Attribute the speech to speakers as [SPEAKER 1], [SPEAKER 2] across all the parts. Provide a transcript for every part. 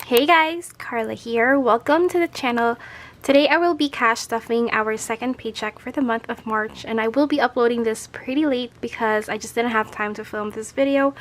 [SPEAKER 1] Hey guys, Carla here. Welcome to the channel. Today I will be cash stuffing our second paycheck for the month of March, and I will be uploading this pretty late because I just didn't have time to film this video.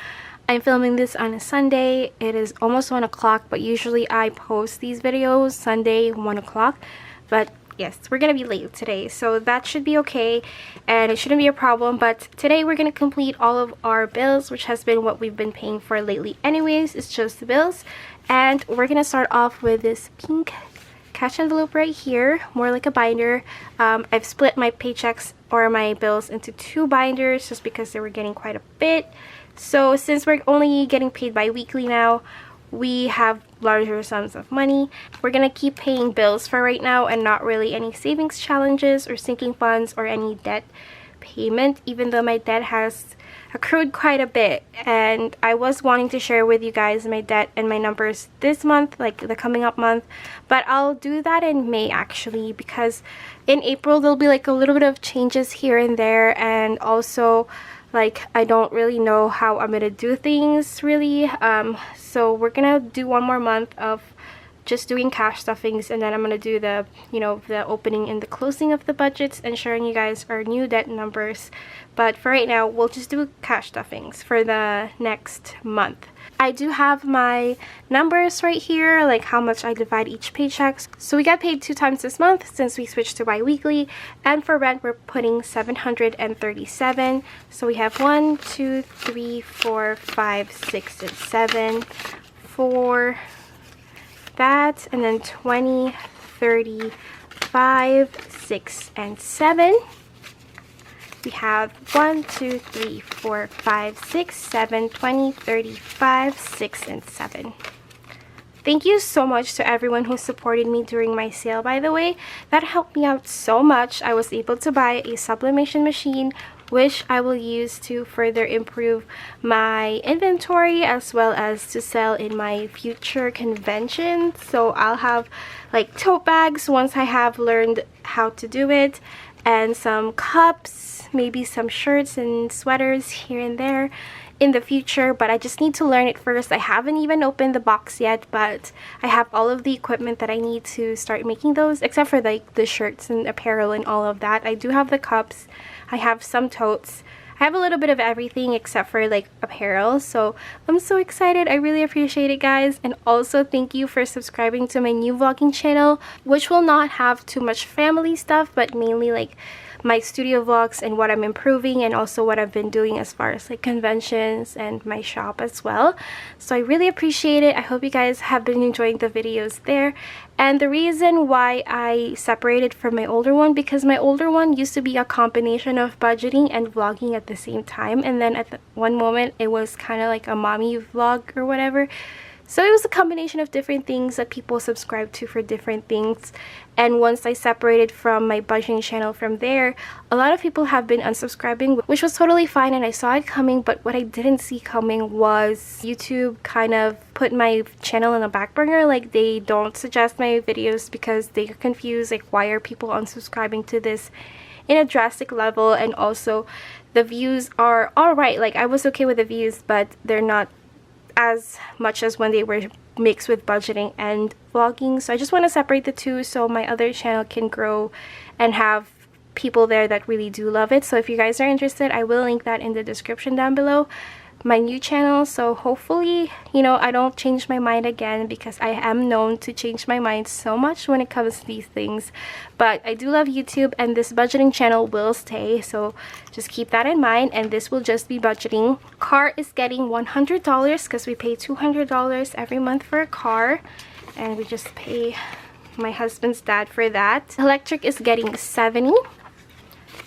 [SPEAKER 1] I'm filming this on a Sunday. It is almost 1 o'clock, but usually I post these videos Sunday 1 o'clock. But yes, we're gonna be late today, so that should be okay and it shouldn't be a problem. But today we're gonna complete all of our bills, which has been what we've been paying for lately anyways. It's just the bills, and we're gonna start off with this pink cash envelope right here, more like a binder. I've split my paychecks or my bills into 2 binders just because they were getting quite a bit. So since we're only getting paid bi-weekly now, we have larger sums of money. We're gonna keep paying bills for right now and not really any savings challenges or sinking funds or any debt payment, even though my debt has accrued quite a bit. And I was wanting to share with you guys my debt and my numbers this month, like the coming up month, but I'll do that in May actually, because in April there'll be like a little bit of changes here and there, and also like I don't really know how I'm gonna do things really. So we're gonna do 1 more month of just doing cash stuffings, and then I'm gonna do the the opening and the closing of the budgets and showing you guys our new debt numbers. But for right now, we'll just do cash stuffings for the next month. I do have my numbers right here, like how much I divide each paycheck. So we got paid 2 times this month since we switched to bi-weekly, and for rent we're putting $737. So we have 1, 2, 3, 4, 5, 6, and 7 for that, and then 20, 30, 5, 6, and 7. We have 1, 2, 3, 4, 5, 6, 7, 20, 30, 5, 6, and 7. Thank you so much to everyone who supported me during my sale, by the way. That helped me out so much. I was able to buy a sublimation machine, which I will use to further improve my inventory as well as to sell in my future conventions. So I'll have like tote bags once I have learned how to do it, and some cups, maybe some shirts and sweaters here and there in the future, but I just need to learn it first. I haven't even opened the box yet, but I have all of the equipment that I need to start making those, except for like the shirts and apparel and all of that. I do have the cups, I have some totes, I have a little bit of everything except for like apparel. So I'm so excited. I really appreciate it, guys. And also thank you for subscribing to my new vlogging channel, which will not have too much family stuff, but mainly like my studio vlogs and what I'm improving, and also what I've been doing as far as like conventions and my shop as well. So I really appreciate it. I hope you guys have been enjoying the videos there. And the reason why I separated from my older one, because my older one used to be a combination of budgeting and vlogging at the same time, and then at one moment it was kind of like a mommy vlog or whatever. So it was a combination of different things that people subscribe to for different things. And once I separated from my budgeting channel from there, a lot of people have been unsubscribing, which was totally fine, and I saw it coming. But what I didn't see coming was YouTube kind of put my channel in a back burner. Like they don't suggest my videos because they're confused, like why are people unsubscribing to this in a drastic level. And also the views are alright, like I was okay with the views, but they're not as much as when they were mixed with budgeting and vlogging. So I just want to separate the two so my other channel can grow and have people there that really do love it. So if you guys are interested, I will link that in the description down below, my new channel. So hopefully, I don't change my mind again, because I am known to change my mind so much when it comes to these things. But I do love YouTube, and this budgeting channel will stay, so just keep that in mind. And this will just be budgeting. Car is getting $100 because we pay $200 every month for a car, and we just pay my husband's dad for that. Electric is getting $70.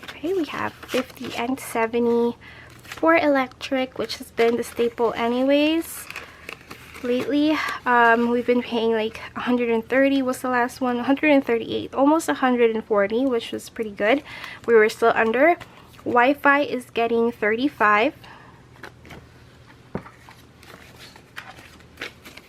[SPEAKER 1] Okay, we have $50 and $70 for electric, which has been the staple anyways lately. We've been paying like $130 was the last one, $138, almost $140, which was pretty good. We were still under. Wi-Fi is getting $35.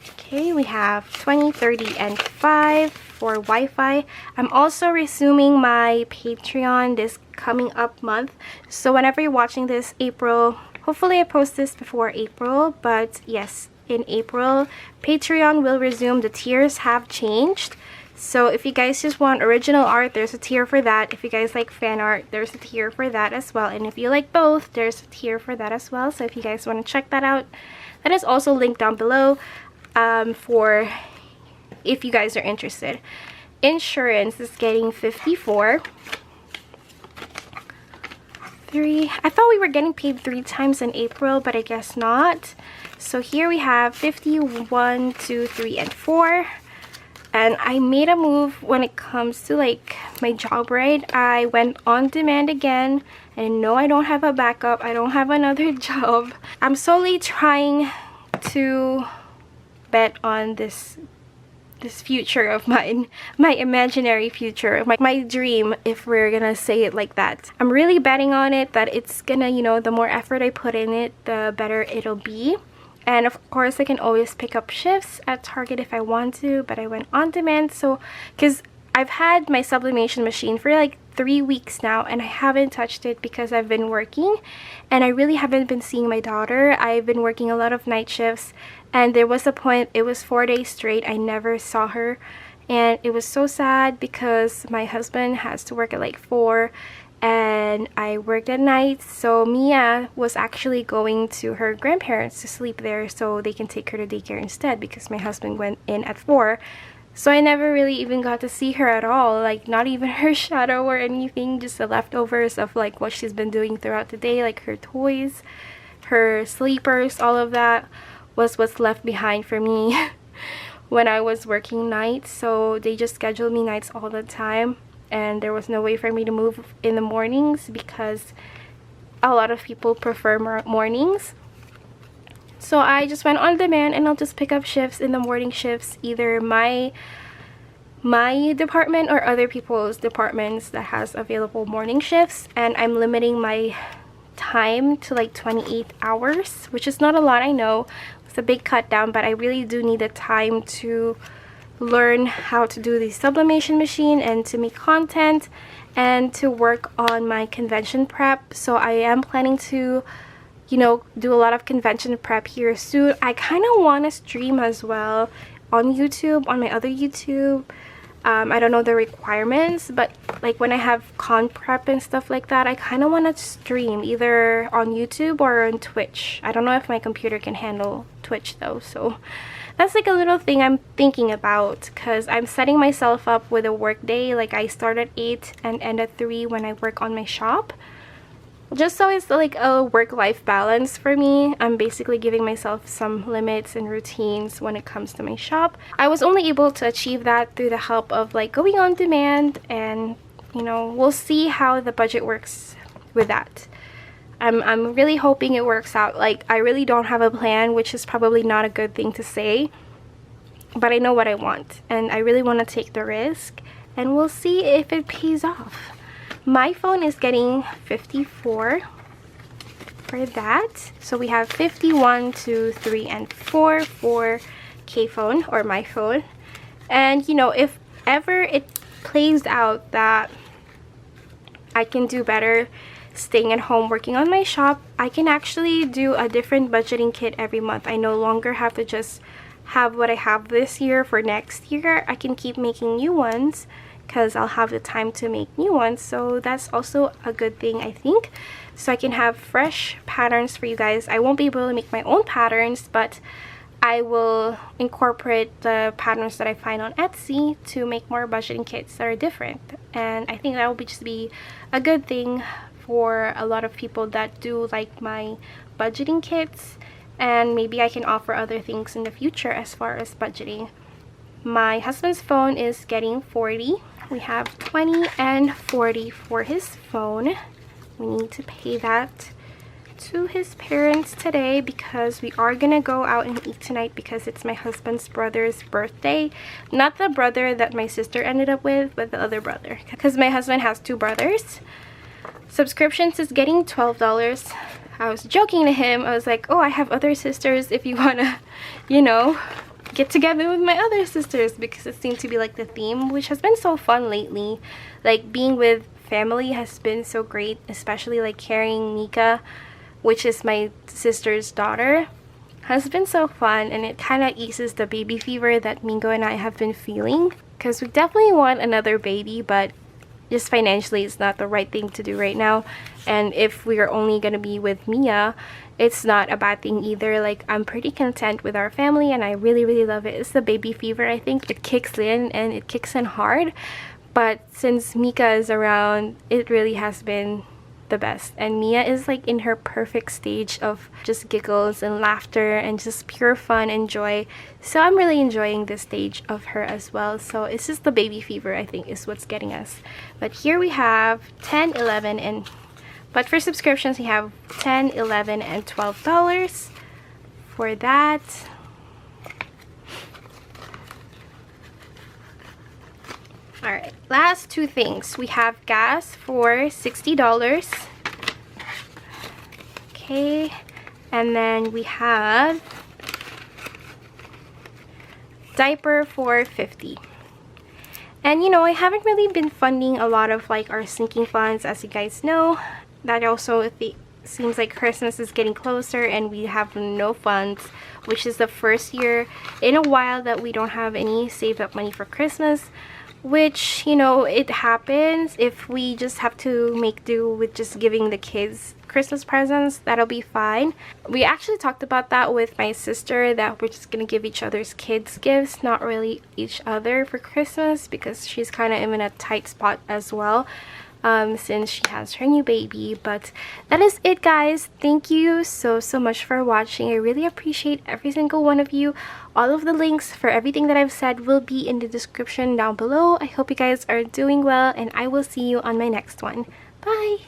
[SPEAKER 1] Okay, we have $20, $30, and $5 for Wi-Fi. I'm also resuming my Patreon this coming up month. So whenever you're watching this, April, hopefully I post this before April, but yes, in April, Patreon will resume. The tiers have changed. So if you guys just want original art, there's a tier for that. If you guys like fan art, there's a tier for that as well. And if you like both, there's a tier for that as well. So if you guys want to check that out, that is also linked down below for if you guys are interested. Insurance is getting 54. I thought we were getting paid 3 times in April, but I guess not. So here we have 51, 2, 3, and 4. And I made a move when it comes to like my job, right? I went on demand again, and no, I don't have a backup. I don't have another job. I'm solely trying to bet on this future of mine, my imaginary future, my dream, if we're gonna say it like that. I'm really betting on it that it's gonna, you know, the more effort I put in it, the better it'll be. And of course, I can always pick up shifts at Target if I want to, but I went on demand. So, because I've had my sublimation machine for like 3 weeks now, and I haven't touched it because I've been working, and I really haven't been seeing my daughter. I've been working a lot of night shifts, and there was a point, it was 4 days straight, I never saw her. And it was so sad because my husband has to work at like 4, and I worked at night, so Mia was actually going to her grandparents to sleep there so they can take her to daycare instead, because my husband went in at 4. So I never really even got to see her at all, like not even her shadow or anything, just the leftovers of like what she's been doing throughout the day, like her toys, her sleepers, all of that was what's left behind for me when I was working nights. So they just scheduled me nights all the time, and there was no way for me to move in the mornings because a lot of people prefer mornings. So I just went on demand, and I'll just pick up shifts in the morning shifts, either my department or other people's departments that has available morning shifts. And I'm limiting my time to like 28 hours, which is not a lot, I know. It's a big cut down, but I really do need the time to learn how to do the sublimation machine and to make content and to work on my convention prep. So I am planning to, you know, do a lot of convention prep here soon. I kind of want to stream as well on YouTube, on my other YouTube. I don't know the requirements, but like when I have con prep and stuff like that, I kind of want to stream either on YouTube or on Twitch. I don't know if my computer can handle Twitch though, so that's like a little thing I'm thinking about, because I'm setting myself up with a work day. Like I start at 8 and end at 3 when I work on my shop, just so it's like a work-life balance for me. I'm basically giving myself some limits and routines when it comes to my shop. I was only able to achieve that through the help of like going on demand, and you know, we'll see how the budget works with that. I'm really hoping it works out. Like I really don't have a plan, which is probably not a good thing to say, but I know what I want, and I really want to take the risk, and we'll see if it pays off. My phone is getting 54 for that. So we have 51, 2, 3, and 4 for K phone, or my phone. And you know, if ever it plays out that I can do better staying at home working on my shop, I can actually do a different budgeting kit every month. I no longer have to just have what I have this year for next year. I can keep making new ones because I'll have the time to make new ones. So that's also a good thing, I think. So I can have fresh patterns for you guys. I won't be able to make my own patterns, but I will incorporate the patterns that I find on Etsy to make more budgeting kits that are different. And I think that will just be a good thing for a lot of people that do like my budgeting kits, and maybe I can offer other things in the future as far as budgeting. My husband's phone is getting 40. We have 20 and 40 for his phone. We need to pay that to his parents today because we are gonna go out and eat tonight because it's my husband's brother's birthday. Not the brother that my sister ended up with, but the other brother, because my husband has 2 brothers. Subscriptions is getting $12. I was joking to him. I was like, oh, I have other sisters if you wanna, you know, get together with my other sisters, because it seemed to be like the theme, which has been so fun lately. Like being with family has been so great, especially like carrying Nika, which is my sister's daughter, has been so fun, and it kind of eases the baby fever that Mingo and I have been feeling, because we definitely want another baby, but just financially it's not the right thing to do right now. And if we are only gonna be with Mia, it's not a bad thing either. Like, I'm pretty content with our family and I really love it. It's the baby fever. I think it kicks in, and it kicks in hard, but since Mika is around, it really has been the best. And Mia is like in her perfect stage of just giggles and laughter and just pure fun and joy. So I'm really enjoying this stage of her as well. So it's just the baby fever, I think, is what's getting us. But here we have 10, 11, and but for subscriptions we have 10, 11, and $12 for that. Alright, last two things. We have gas for $60. Okay, and then we have diaper for $50. And you know, I haven't really been funding a lot of like our sinking funds, as you guys know. That also, if it seems like Christmas is getting closer and we have no funds, which is the first year in a while that we don't have any saved up money for Christmas. Which, you know, it happens. If we just have to make do with just giving the kids Christmas presents, that'll be fine. We actually talked about that with my sister, that we're just gonna give each other's kids gifts, not really each other for Christmas, because she's kind of in a tight spot as well, since she has her new baby. But that is it, guys. Thank you so much for watching. I really appreciate every single one of you. All of the links for everything that I've said will be in the description down below. I hope you guys are doing well, and I will see you on my next one. Bye!